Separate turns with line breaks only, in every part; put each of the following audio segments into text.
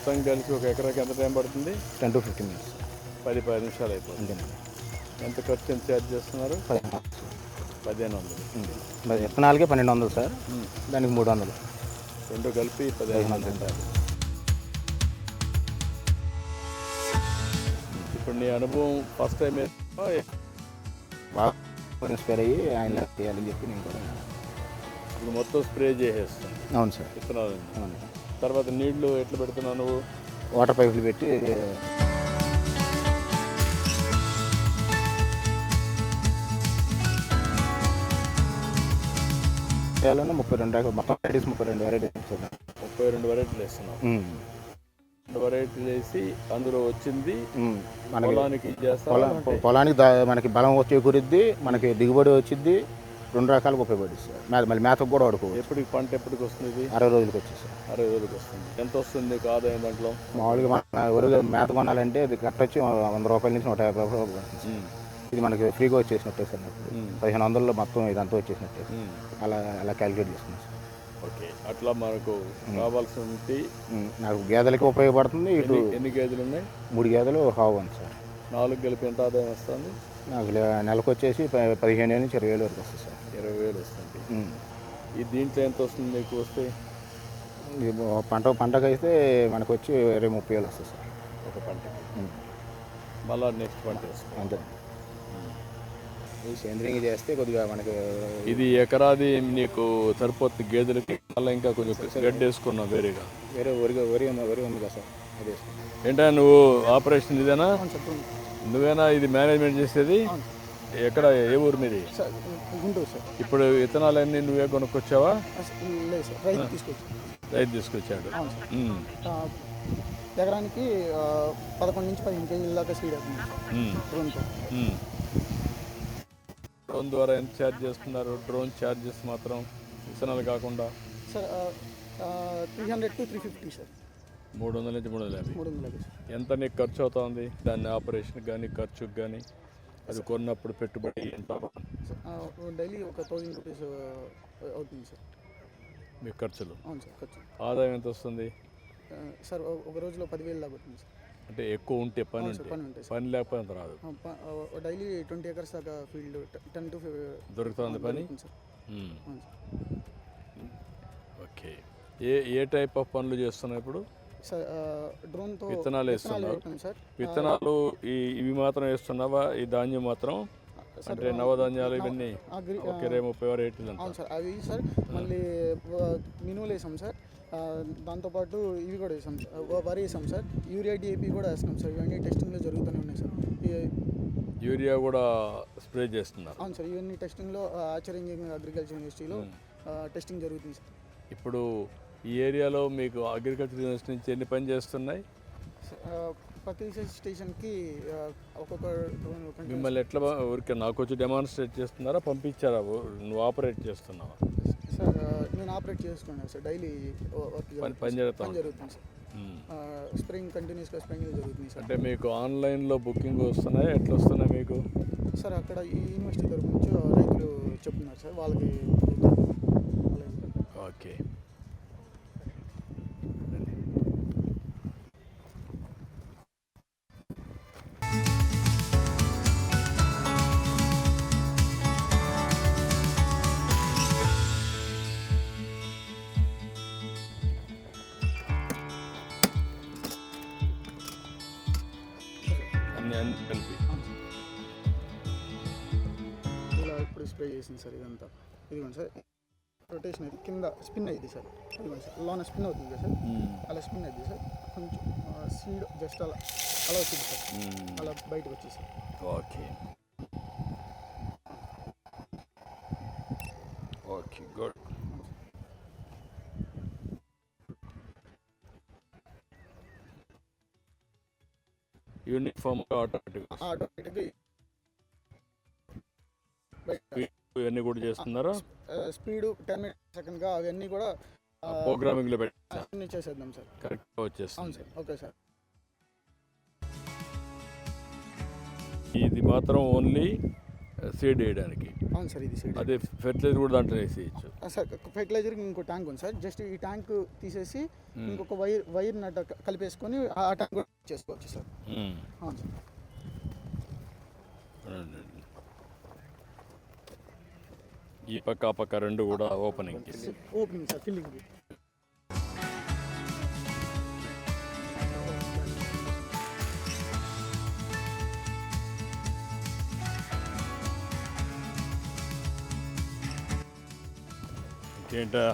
మొత్తం కలిసి ఒక ఎకరాకి ఎంత టైం పడుతుంది?
10 to 15 minutes.
10 నిమిషాలు అయిపోతుంది. ఎంత ఖర్చు ఎంత ఛార్జ్ చేస్తున్నారు? 1500.
విత్తనాలకే 1200 సార్, దానికి 300.
రెండు కలిపి 1500. ఇప్పుడు నీ అనుభవం ఫస్ట్ టైం
బాగా స్ప్రే అయ్యి ఆయన చేయాలని చెప్పి నేను కూడా
ఇప్పుడు మొత్తం స్ప్రే చేసేస్తాను.
అవును సార్.
విత్తనాలు.
అవును.
తర్వాత నీళ్లు ఎట్లా పెడుతున్నావు నువ్వు?
వాటర్ పైపులు పెట్టి చేయాలని 32 మొత్తం వెరైటీస్ 32 వెరైటీస్
32 వెరైటీలు వేస్తున్నావు. 2 వెరైటీలు వేసి అందులో వచ్చింది పొలానికి
పొలానికి మనకి బలం వచ్చే కురిద్ది, మనకి దిగుబడి వచ్చింది, 2 రకాలుగా ఉపయోగపడుతుంది సార్. మళ్ళీ మేతకు కూడా వాడుకోవచ్చు.
ఎప్పటికి పంట ఎప్పటికి వస్తుంది?
60 రోజులకి వచ్చేది సార్.
60 రోజులకి వస్తుంది. ఎంత వస్తుంది నీకు ఆదాయం దాంట్లో?
మామూలుగా మన మేత కొనాలంటే ఇది కట్ట వచ్చి 100 రూపాయల నుంచి 150 రూపాయలు. ఇది మనకి ఫ్రీగా వచ్చేసినట్టే సార్. 1500లో మొత్తం ఇదంతా వచ్చేసినట్టే. అలా క్యాలిక్యులేట్ చేసుకున్నాం సార్.
ఓకే, అట్లా మనకు కావాల్సింది
నాకు గేదెలకి ఉపయోగపడుతుంది. ఇటు
ఎన్ని గేదెలు ఉన్నాయి?
3 గేదెలు హావు ఉంది సార్.
4 కలిపి ఎంత ఆదాయం వస్తుంది?
నాకు నెలకు వచ్చేసి 15,000 నుంచి 20,000 వరకు వస్తుంది సార్.
20,000 వస్తుంది. ఈ దీంట్లో ఎంత వస్తుంది నీకు వస్తే?
పంటకు అయితే మనకు వచ్చి 20-30,000 వస్తుంది సార్
ఒక పంటకి. మళ్ళీ నెక్స్ట్ పంట వస్తుంది.
అంతే. ఈ సేంద్రీయంగా చేస్తే కొద్దిగా మనకి
ఇది ఎకరాది నీకు సరిపోతుంది గేదెలకి. మళ్ళీ ఇంకా కొంచెం గడ్డి వేసుకున్నావు వేరేగా?
వరి ఉంది కదా సార్, అది వేసుకున్నాం.
ఏంటంటే నువ్వు ఆపరేషన్ ఇదేనా? నువ్వేనా ఇది మేనేజ్మెంట్ చేసేది? ఎక్కడ, ఏ ఊరు మీది?
గుంటూరు సార్.
ఇప్పుడు విత్తనాలన్నీ నువ్వే కొనుక్కొచ్చావా?
లేదు సార్,
రైతు తీసుకొచ్చాడు.
ఎకరానికి 11 నుంచి 15 కేజీల దాకా సీడ్ అవుతుంది.
డ్రోన్ ద్వారా ఎంత ఛార్జ్ చేస్తున్నారు? డ్రోన్ ఛార్జెస్ మాత్రం విత్తనాలు కాకుండా
సార్ 300 to 350 సార్.
300 నుంచి 350.
350.
ఎంత నీకు ఖర్చు అవుతుంది దాన్ని ఆపరేషన్ కానీ ఖర్చుకు కానీ? అది కొన్నప్పుడు పెట్టుబడి ఎంత?
డైలీ ఒక 1000 రూపీస్ అవుతుంది సార్
మీ ఖర్చులు.
అవును సార్, ఖర్చు.
ఆదాయం ఎంత వస్తుంది
సార్? ఒక రోజులో 10,000 దాకా అవుతుంది సార్.
అంటే ఎక్కువ ఉంటే పని ఉంటే, పని లేకపోతే అంత రాదు.
డైలీ 20 acres దాకా ఫీల్డ్ 10 to 15
దొరుకుతుంది పని
sir.
Okay. A type of పనులు చేస్తున్నావు ఇప్పుడు?
డ్రోన్తో
విత్తనాలు వేస్తున్నావు సార్. విత్తనాలు ఇవి మాత్రం వేస్తున్నావా? ఈ ధాన్యం మాత్రం అంటే నవధాన్యాలు ఇవన్నీ 30 వెరైటీలు?
అవును సార్, అవి సార్. మళ్ళీ మినువులు వేసాం సార్. దాంతోపాటు ఇవి కూడా వేసాం సార్, వరి వేసాం సార్. యూరియా డిఏపి కూడా వేస్తున్నాం సార్. ఇవన్నీ టెస్టింగ్లో జరుగుతూనే ఉన్నాయి సార్.
యూరియా కూడా స్ప్రే చేస్తున్నారు?
అవును సార్, ఇవన్నీ టెస్టింగ్లో ఆచార్య ఇంజనీరింగ్ అగ్రికల్చర్ యూనివర్సిటీలో టెస్టింగ్ జరుగుతుంది సార్.
ఇప్పుడు ఈ ఏరియాలో మీకు అగ్రికల్చర్ యూనివర్సిటీ నుంచి ఎన్ని పని చేస్తున్నాయి?
ప్రతి స్టేషన్కి ఒక్కొక్క డ్రోన్.
మిమ్మల్ని ఎట్లా ఊరికే నాకు వచ్చి డెమాన్స్ట్రేట్ చేస్తున్నారా, పంపించారా, నువ్వు ఆపరేట్ చేస్తున్నావా?
సార్ నేను ఆపరేట్ చేస్తున్నాను సార్. డైలీ
పని
జరుగుతుంది సార్. స్ప్రింగ్ కంటిన్యూస్గా స్ప్రింగ్ జరుగుతుంది సార్.
అంటే మీకు ఆన్లైన్లో బుకింగ్ వస్తున్నాయి, ఎట్లా వస్తున్నాయి మీకు?
సార్ అక్కడ ఈ యూనివర్సిటీ తరఫు నుంచి రైతులు చెప్తున్నారు సార్, వాళ్ళకి.
ఓకే. కలిపి
ఇలా ఇప్పుడు స్ప్రే చేసింది సార్. ఇదంతా ఇదిగోండి సార్, రొటేషన్ అయితే కింద స్పిన్ అయింది సార్. ఇదిగోండి సార్, లోన స్పిన్ అవుతుంది కదా సార్, అలా స్పిన్ అయింది సార్. కొంచెం సీడ్ జస్ట్ అలా వచ్చింది సార్, అలా బయటకు వచ్చేసి sir.
Okay okay, good. Uniform ఆటోమేటిక్గా ఇవన్నీ కూడా చేస్తున్నారా?
స్పీడు 10 seconds అవన్నీ కూడా
ప్రోగ్రామింగ్లో పెట్టి
చేసేద్దాం సార్.
కరెక్ట్గా వచ్చేస్తుంది
సార్. Okay sir.
ఇది మాత్రం ఓన్లీ సీడ్ వేయడానికి.
అవును సార్, ఇది సీడ్.
అదే ఫెర్టిలైజర్ కూడా దాంట్లో వేసేయచ్చు.
సార్ ఫెర్టిలైజర్కి ఇంకో ట్యాంక్ ఉంది సార్, జస్ట్ ఈ ట్యాంక్ తీసేసి ఇంకొక వైర్ నట్ట కలిపేసుకొని ఆ ట్యాంక్ కూడా చేసుకోవచ్చు సార్. అవును సార్.
ఈ పక్క ఆ పక్క రెండు కూడా ఓపెనింగ్
సార్, ఫిల్లింగ్.
ఇంకేంటా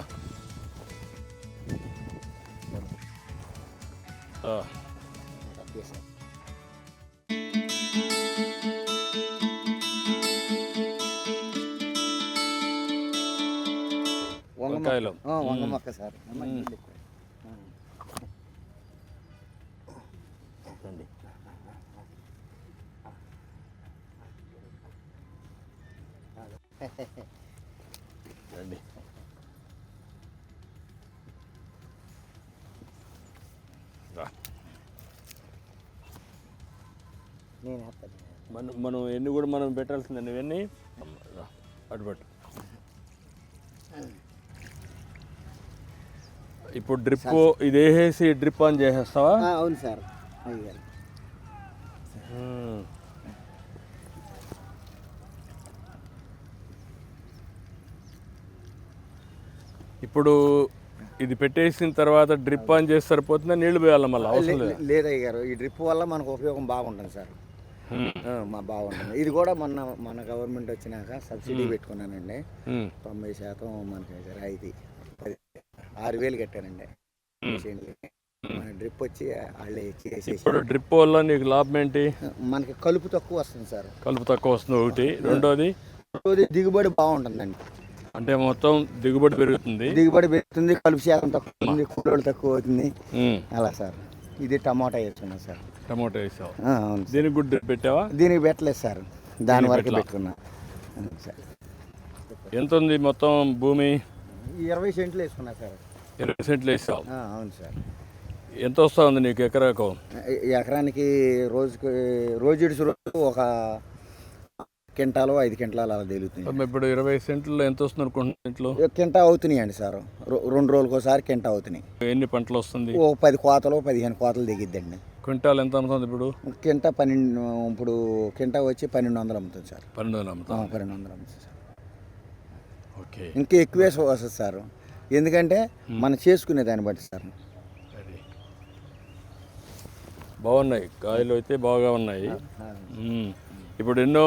వంకాయలు
వంగ మొక్క సార్.
రండి. మనం ఎన్ని కూడా మనం పెట్టాల్సిందండి ఇవన్నీ. అటుపట్టు. ఇప్పుడు డ్రిప్ ఇది వేసేసి డ్రిప్ ఆన్ చేసేస్తావా?
అవును సార్. అయ్యారు
ఇప్పుడు ఇది పెట్టేసిన తర్వాత డ్రిప్ ఆన్ చేసి సరిపోతుందా, నీళ్లు పోయాలి మళ్ళీ? అవసరం లేదు.
లేదయ్య గారు, ఈ డ్రిప్ వల్ల మనకు ఉపయోగం బాగుంటుంది సార్. బాగుంటుంది. ఇది కూడా మన గవర్నమెంట్ వచ్చినాక సబ్సిడీ పెట్టుకున్నానండి. 90% మనకి రాయితీ. 6,000 కట్టానండి. మన డ్రిప్ వచ్చి వాళ్ళే ఇచ్చేసి.
ఇప్పుడు డ్రిప్ వల్ల నీకు లాభం ఏంటి?
మనకి కలుపు తక్కువ వస్తుంది సార్.
కలుపు తక్కువ వస్తుంది ఒకటి. రెండోది
దిగుబడి బాగుంటుందండి.
అంటే మొత్తం దిగుబడి పెరుగుతుంది.
కలుపు శాతం తక్కువ ఉంది, కూలోళ్ళు తక్కువ అవుతుంది. అలా సార్. ఇది టమాటా వేసుకున్నా సార్.
టమాటా వేసావు?
అవును.
దీనికి కూడా డ్రిప్ పెట్టావా?
దీనికి పెట్టలేదు సార్, దాని వరకు పెట్టుకున్నా సార్.
ఎంత ఉంది మొత్తం భూమి?
20 సెంట్లు వేసుకున్నా సార్.
20 సెంట్లు వేసావు?
అవును సార్.
ఎంత వస్తా ఉంది నీకు ఎకరాకు?
ఎకరానికి రోజు ఒక కింటాలు 5 కింటాలు అలా తెలుగుతుంది.
ఇప్పుడు 20 సెంట్లో ఎంత వస్తుంది అనుకుంటున్నా?
కింటా అవుతున్నాయండి సార్. 2 రోజులకు ఒకసారి కింటా అవుతున్నాయి.
ఎన్ని పంటలు వస్తుంది?
ఓ 10 కోతలు 15 కోతలు దిగిద్దండి.
క్వింటాల్ ఎంత అమ్ముతుంది ఇప్పుడు?
కింటా 12. ఇప్పుడు కింటా వచ్చి 1200 అమ్ముతుంది సార్.
1200 అమ్ముతా?
1200 అమ్ముతుంది సార్.
ఓకే.
ఇంకా ఎక్కువే వస్తుంది సార్, ఎందుకంటే మనం చేసుకునే దాన్ని బట్టి సార్.
బాగున్నాయి కాయలు అయితే, బాగా ఉన్నాయి. ఇప్పుడు ఎన్నో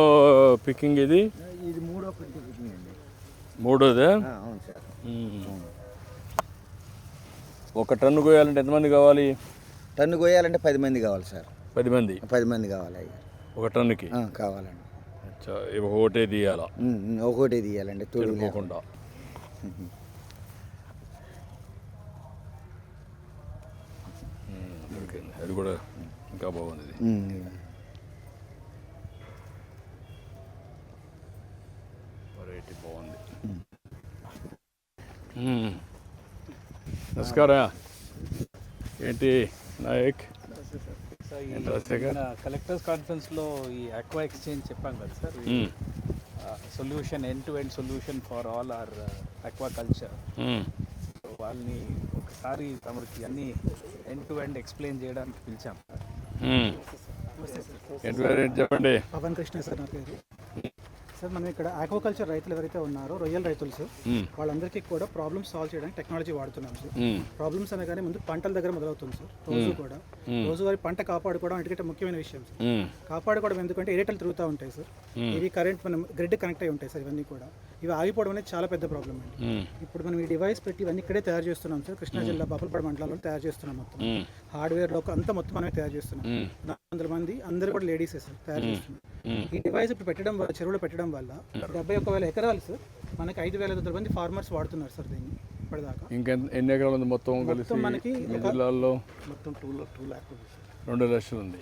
పికింగ్ ఇది?
ఇది మూడో పికింగ్ అండి.
మూడోదే?
అవును సార్.
ఒక టన్ను కోయాలంటే ఎంతమంది కావాలి?
టన్ను కోయాలంటే 10 మంది కావాలి సార్.
10 మంది?
10 మంది కావాలి
ఒక టన్నుకి?
కావాలండి.
ఒకటే తీయాలా?
ఒకటే తీయాలండి,
తోడుకోకుండా. అది కూడా ఇంకా బాగుంది. వెరైటీ బాగుంది. నమస్కారం. ఏంటి నాయక్?
కలెక్టర్స్ కాన్ఫరెన్స్లో ఈ ఆక్వా ఎక్స్చేంజ్ చెప్పాం కదా sir, solution end to end solution for all our aquaculture. వాళ్ళని ఒకసారి తమరికి అన్ని ఎండ్ టు ఎండ్ ఎక్స్ప్లెయిన్ చేయడానికి పిలిచాం.
చెప్పండి.
పవన్ కృష్ణ సార్ నా పేరు. సార్ మనం ఇక్కడ ఆక్వాకల్చర్ రైతులు ఎవరైతే ఉన్నారో, రొయ్యల రైతులు సార్, వాళ్ళందరికీ కూడా ప్రాబ్లమ్స్ సాల్వ్ చేయడానికి టెక్నాలజీ వాడుతున్నాం సార్. ప్రాబ్లమ్స్ అనగానే ముందు పంటల దగ్గర మొదలవుతుంది సార్. రోజువారీ పంట కాపాడుకోవడం ఎందుకంటే ముఖ్యమైన విషయం సార్. కాపాడుకోవడం ఎందుకంటే ఏరేటలు తిరుగుతూ ఉంటాయి సార్. ఇవి కరెంట్ మనం గ్రిడ్ కనెక్ట్ అయి ఉంటాయి సార్. ఇవన్నీ కూడా ఇవి ఆగిపోవడం అనేది చాలా పెద్ద ప్రాబ్లం అండి. ఇప్పుడు మనం ఈ డివైస్ పెట్టి ఇవన్నీ ఇక్కడే తయారు చేస్తున్నాం సార్. కృష్ణా జిల్లా బాపులపాడు మండలంలో తయారు చేస్తున్నాం. మొత్తం హార్డ్వేర్లో అంతా మొత్తం మనమే తయారు చేస్తున్నాం. 400 మంది, అందరూ కూడా లేడీసే సార్ తయారు చేస్తున్నాం. ఈ డివైస్ ఇప్పుడు పెట్టడం వల్ల, చెరువులో పెట్టడం వల్ల 71,000 ఎకరాలు సార్, మనకి 5,500 మంది ఫార్మర్స్ వాడుతున్నారు సార్ దీన్ని ఇప్పటిదాకా.
ఇంకా ఎన్ని ఎకరాలు ఉంది మొత్తం కలిసి
మనకి
జిల్లాల్లో?
మొత్తం 2 లాక్
2 లక్షలు ఉంది.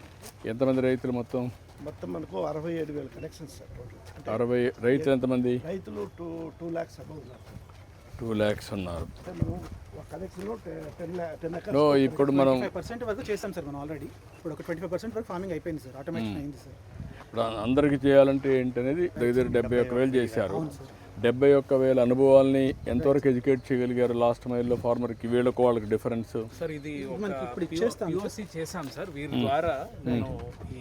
ఎంతమంది రైతులు మొత్తం?
మొత్తం మనకు 67,000 కనెక్షన్స్ సార్.
60 రైతులు ఎంతమంది?
రైతులు 2 lakhs అబౌవ్ ఉన్నారు.
2 lakhs ఉన్నారు.
ఇప్పుడు మనం 5% వరకు చేస్తాం సార్. మనం ఆల్రెడీ ఇప్పుడు ఒక 25% వరకు ఫార్మింగ్ అయిపోయింది సార్. ఆటోమేషన్ అయింది సార్.
ఇప్పుడు అందరికీ చేయాలంటే ఏంటనేది దగ్గర 71,000 చేశారు. 71,000 అనుభవాల్ని ఎంతవరకు ఎడ్యుకేట్ చేయగలిగారు లాస్ట్ మైల్లో ఫార్మర్కి, వీళ్ళకు వాళ్ళకి డిఫరెన్స్?
సార్ ఇది ఒక POC చేశాం సార్ వీరి ద్వారా. నేను ఈ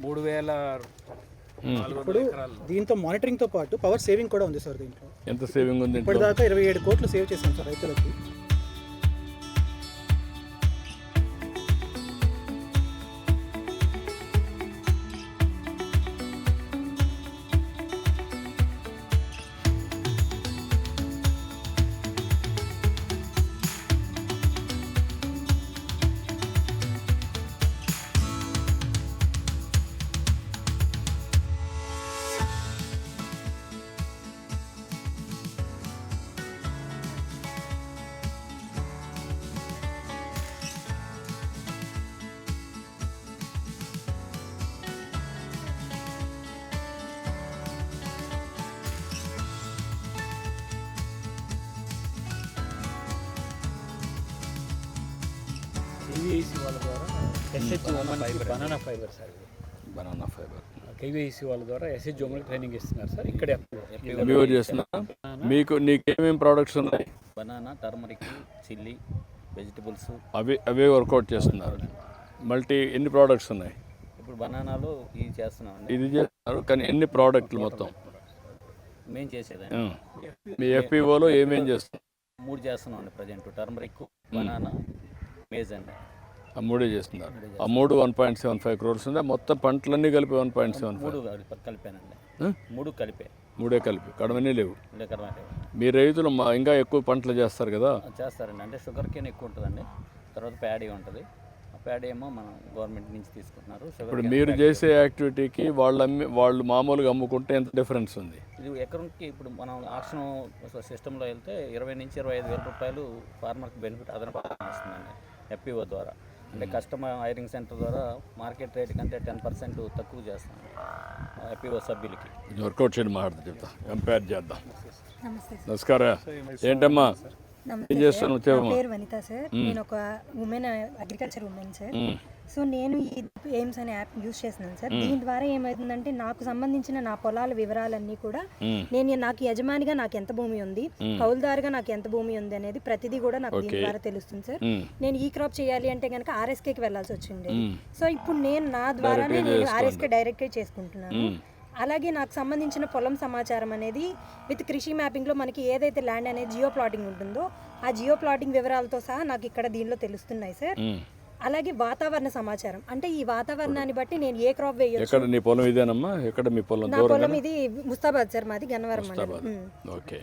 3,400 ఎకరాలు
దీంతో మానిటరింగ్తో పాటు పవర్ సేవింగ్ కూడా ఉంది సార్. దీంట్లో
ఎంత సేవింగ్ ఉంది?
ఇప్పటిదాకా 27 కోట్లు సేవ్ చేశాం సార్ రైతులకి.
KVIC వాళ్ళ ద్వారా banana fibre sir.
Banana fibre
KVIC వాళ్ళ ద్వారా SH జోమల్ ట్రైనింగ్ ఇస్తున్నారు సార్. ఇక్కడే
మీరు చేస్తున్నా. నీకేమేమి ప్రోడక్ట్స్ ఉన్నాయి?
బనానా, టర్మరిక్, చిల్లీ, వెజిటబుల్స్
అవే వర్కౌట్ చేస్తున్నారు. ఎన్ని ప్రోడక్ట్స్ ఉన్నాయి?
ఇప్పుడు బనానాలో ఇది చేస్తున్నామండి.
ఇది చేస్తున్నారు కానీ ఎన్ని ప్రోడక్ట్లు మొత్తం
మేము చేసేదండి.
మీ FPOలో ఏమేం చేస్తున్నారు?
3 చేస్తున్నామండి ప్రజెంట్. టర్మరిక్, బనానా, మేజ్ అండి.
ఆ 3 చేస్తున్నారు. ఆ 3 1.75 crores ఉందా? మొత్తం పంటలన్నీ కలిపి 1.75?
3 కలిపానండి. 3 కలిపే.
3 కలిపి కడమనే లేవు.
కర్మాట
మీ రైతులు ఇంకా ఎక్కువ పంటలు చేస్తారు కదా?
చేస్తారండి. అంటే షుగర్ కేన్ ఎక్కువ ఉంటుందండి, తర్వాత ప్యాడీ ఉంటుంది. ఆ ప్యాడీ ఏమో మనం గవర్నమెంట్ నుంచి తీసుకుంటున్నారు.
ఇప్పుడు మీరు చేసే యాక్టివిటీకి వాళ్ళు మామూలుగా అమ్ముకుంటే ఎంత డిఫరెన్స్ ఉంది?
ఇది ఎకరంకి ఇప్పుడు మనం ఆక్షన్ సిస్టంలో వెళ్తే 20 నుంచి 25,000 రూపాయలు ఫార్మర్కి బెనిఫిట్ అదనపు వస్తుందండి FPO ద్వారా. అంటే కస్టమర్ హైరింగ్ సెంటర్ ద్వారా మార్కెట్ రేట్ కంటే 10% తక్కువ చేస్తాం FPO సభ్యులకి.
వర్కౌట్ చేయడం మాట్లాడుతూ చెప్తా, కంపేర్ చేద్దాం. నమస్కారం. ఏంటమ్మా ఏం చేస్తాను?
నా పేరు వనిత సార్. నేను ఒక women, agriculture women sir. So నేను ఈ ఎయిమ్స్ అనే యాప్ యూజ్ చేస్తున్నాను సార్. దీని ద్వారా ఏమవుతుందంటే నాకు సంబంధించిన నా పొలాల వివరాలన్నీ కూడా నాకు యజమానిగా నాకు ఎంత భూమి ఉంది, కౌలుదారుగా నాకు ఎంత భూమి ఉంది అనేది ప్రతిదీ కూడా నాకు దీని ద్వారా తెలుస్తుంది సార్. నేను ఈ క్రాప్ చేయాలి అంటే కనుక RSKకి వెళ్ళాల్సి వచ్చింది. సో ఇప్పుడు నేను నా ద్వారానే నేను RSK డైరెక్ట్గా చేసుకుంటున్నాను. అలాగే నాకు సంబంధించిన పొలం సమాచారం అనేది విత్ కృషి మ్యాపింగ్లో మనకి ఏదైతే ల్యాండ్ అనేది జియో ప్లాటింగ్ ఉంటుందో ఆ జియో ప్లాటింగ్ వివరాలతో సహా నాకు ఇక్కడ దీనిలో తెలుస్తున్నాయి సార్. అలాగే వాతావరణ సమాచారం, అంటే ఈ వాతావరణాన్ని బట్టి నేను ఏ క్రాప్ వేయొచ్చు.
ఎక్కడ నీ పొలం ఇదేనమ్మా? ఎక్కడ మీ పొలం?
నా పొలం ఇది ముస్తాబాద్ సార్, మాది గన్నవరం మండలం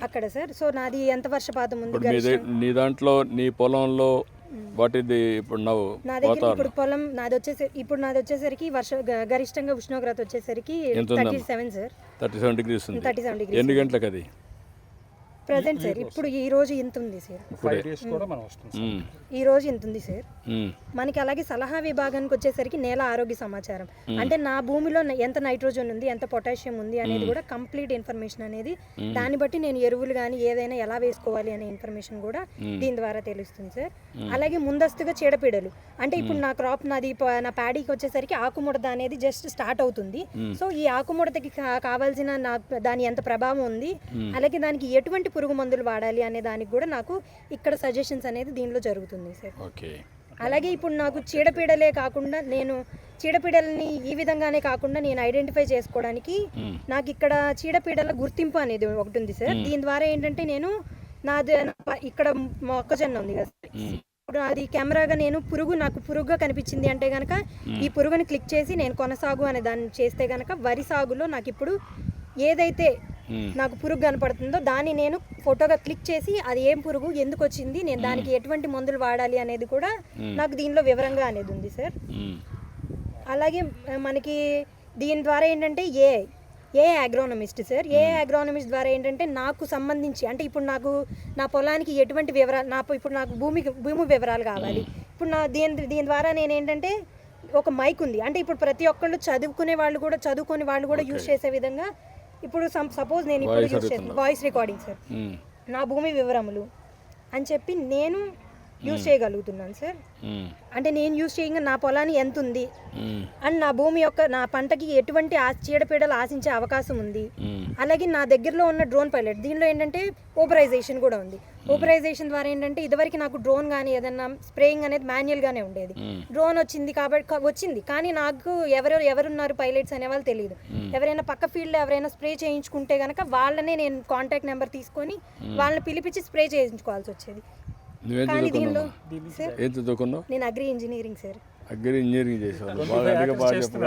అక్కడ సార్. సో నాది ఎంత వర్షపాతం ఉంది
నీ దాంట్లో? నీ పొలంలో వాట్ ఇది ఇప్పుడు
నా దగ్గర ఇప్పుడు పొలం నాది వచ్చేసరికి గరిష్టంగా ఉష్ణోగ్రత వచ్చేసరికి 37 సార్.
37 degrees ఉంది.
37 degrees.
ఎన్ని గంటలకు అది
ప్రజెంట్ సార్? ఇప్పుడు ఈ రోజు ఇంత ఉంది సార్. ఈ రోజు ఇంత ఉంది సార్ మనకి. అలాగే సలహా విభాగానికి వచ్చేసరికి నేల ఆరోగ్య సమాచారం, అంటే నా భూమిలో ఎంత నైట్రోజన్ ఉంది, ఎంత పొటాషియం ఉంది అనేది కూడా కంప్లీట్ ఇన్ఫర్మేషన్ అనేది. దాన్ని బట్టి నేను ఎరువులు కానీ ఏదైనా ఎలా వేసుకోవాలి అనే ఇన్ఫర్మేషన్ కూడా దీని ద్వారా తెలుస్తుంది సార్. అలాగే ముందస్తుగా చీడపీడలు, అంటే ఇప్పుడు నా క్రాప్ నా ప్యాడీకి వచ్చేసరికి ఆకుముడత అనేది జస్ట్ స్టార్ట్ అవుతుంది. సో ఈ ఆకుముడతకి కావాల్సిన దాని ఎంత ప్రభావం ఉంది, అలాగే దానికి ఎటువంటి పురుగు మందులు వాడాలి అనే దానికి కూడా నాకు ఇక్కడ సజెషన్స్ అనేది దీనిలో జరుగుతుంది సార్. అలాగే ఇప్పుడు నాకు చీడపీడలే కాకుండా నేను చీడపీడలని ఈ విధంగానే కాకుండా నేను ఐడెంటిఫై చేసుకోవడానికి నాకు ఇక్కడ చీడపీడల గుర్తింపు అనేది ఒకటి ఉంది సార్. దీని ద్వారా ఏంటంటే నేను ఇక్కడ మొక్కజొన్న ఉంది కదా, ఇప్పుడు అది కెమెరాగా నేను నాకు పురుగుగా కనిపించింది అంటే కనుక ఈ పురుగుని క్లిక్ చేసి నేను కొనసాగు అనే దాన్ని చేస్తే కనుక వరి సాగులో నాకు ఇప్పుడు ఏదైతే నాకు పురుగు కనపడుతుందో దాన్ని నేను ఫోటోగా క్లిక్ చేసి అది ఏం పురుగు, ఎందుకు వచ్చింది, నేను దానికి ఎటువంటి మందులు వాడాలి అనేది కూడా నాకు దీనిలో వివరంగా అనేది ఉంది సార్. అలాగే మనకి దీని ద్వారా ఏంటంటే ఏ అగ్రోనమిస్ట్ సార్, అగ్రోనమిస్ట్ ద్వారా ఏంటంటే నాకు సంబంధించి, అంటే ఇప్పుడు నాకు నా పొలానికి ఎటువంటి వివరాలు, ఇప్పుడు నాకు భూమి వివరాలు కావాలి. ఇప్పుడు దీని ద్వారా నేను ఏంటంటే ఒక మైక్ ఉంది, అంటే ఇప్పుడు ప్రతి ఒక్కళ్ళు చదువుకుని వాళ్ళు కూడా యూజ్ చేసే విధంగా ఇప్పుడు సపోజ్ నేను ఇప్పుడు యూజ్ చేస్తాను వాయిస్ రికార్డింగ్ సార్, నా భూమి వివరములు అని చెప్పి నేను యూజ్ చేయగలుగుతున్నాను సార్. అంటే నేను యూజ్ చేయగా నా పొలాన్ని ఎంత ఉంది అండ్ నా భూమి యొక్క నా పంటకి ఎటువంటి చీడపీడలు ఆశించే అవకాశం ఉంది. అలాగే నా దగ్గరలో ఉన్న డ్రోన్ పైలట్ దీనిలో ఏంటంటే ఓపరైజేషన్ కూడా ఉంది. ఓపరైజేషన్ ద్వారా ఏంటంటే ఇదివరకు నాకు డ్రోన్ కానీ ఏదన్నా స్ప్రేయింగ్ అనేది మాన్యువల్గానే ఉండేది. డ్రోన్ వచ్చింది కాబట్టి వచ్చింది, కానీ నాకు ఎవరున్నారు పైలట్స్ అనే వాళ్ళు తెలియదు. ఎవరైనా పక్క ఫీల్డ్లో ఎవరైనా స్ప్రే చేయించుకుంటే కనుక వాళ్ళనే నేను కాంటాక్ట్ నెంబర్ తీసుకొని వాళ్ళని పిలిపించి స్ప్రే చేయించుకోవాల్సి వచ్చేది. కానీ దీనిలో నేను agri engineering sir.
Agri engineering చేసేవాళ్ళు బాగా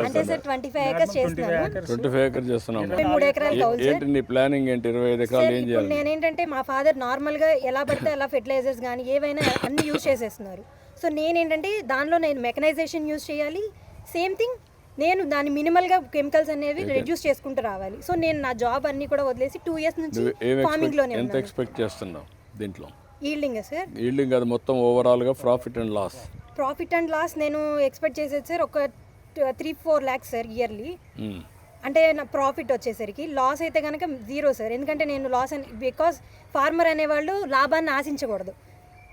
అంటే సార్ 25 acres చేస్తున్నాను.
25 acres చేస్తున్నాం.
3 ఎకరాలు కౌలు సార్.
ఏంటి నీ ప్లానింగ్ ఏంటి? 25 ఎకరాలు ఏం చేయాలి?
నేనేంటంటే మా ఫాదర్ నార్మల్గా ఎలా పడితే అలా ఫెర్టిలైజర్స్ కానీ ఏవైనా అన్ని యూజ్ చేసేస్తున్నారు. సో నేనేంటంటే దానిలో నేను మెకనైజేషన్ యూజ్ చేయాలి. సేమ్ థింగ్ నేను దాని మినిమల్గా కెమికల్స్ అనేవి రెడ్యూస్ చేసుకుంటూ రావాలి. సో నేను నా జాబ్ అన్ని కూడా వదిలేసి 2 years నుంచి ఫార్మింగ్లోనే
ఎంత ఎక్స్పెక్ట్ చేస్తున్నావు దీంట్లో?
Yielding sir.
ఈల్డింగ్ అది మొత్తం ఓవరాల్గా ప్రాఫిట్ అండ్ లాస్
నేను ఎక్స్పెక్ట్ చేసేది సార్ ఒక 3-4 lakhs సార్ ఇయర్లీ. అంటే నా ప్రాఫిట్ వచ్చేసరికి లాస్ అయితే కనుక 0 సార్. ఎందుకంటే నేను లాస్ బికాస్ ఫార్మర్ అనేవాళ్ళు లాభాన్ని ఆశించకూడదు.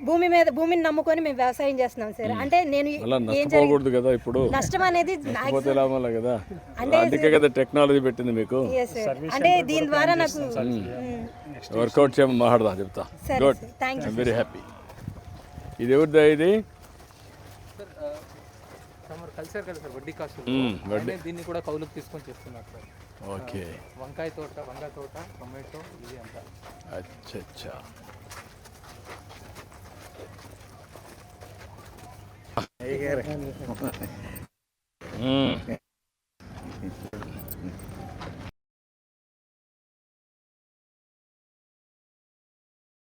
భూమిని నమ్ముకొని మేము వ్యవసాయం చేస్తున్నాం సార్. అంటే నేను
నష్టపోకూడదు కదా, ఇప్పుడు
నష్టం అనేది
లాభాలే కదా, అందుకే కదా టెక్నాలజీ పెట్టింది మీకు.
అంటే దీని ద్వారా నాకు
వర్కౌట్ చేయమని మాట్లాడదా చెప్తా. Good, I'm very happy. ఇది ఎవరిదా? ఇది
కలిసారు కదా సార్, వడ్డీ కాస్ట్. దీన్ని కూడా కౌలుకు తీసుకొని చేస్తున్నారు సార్.
ఓకే.
వంకాయ తోట, టొమాటో, ఇది అంతా.
అచ్చా.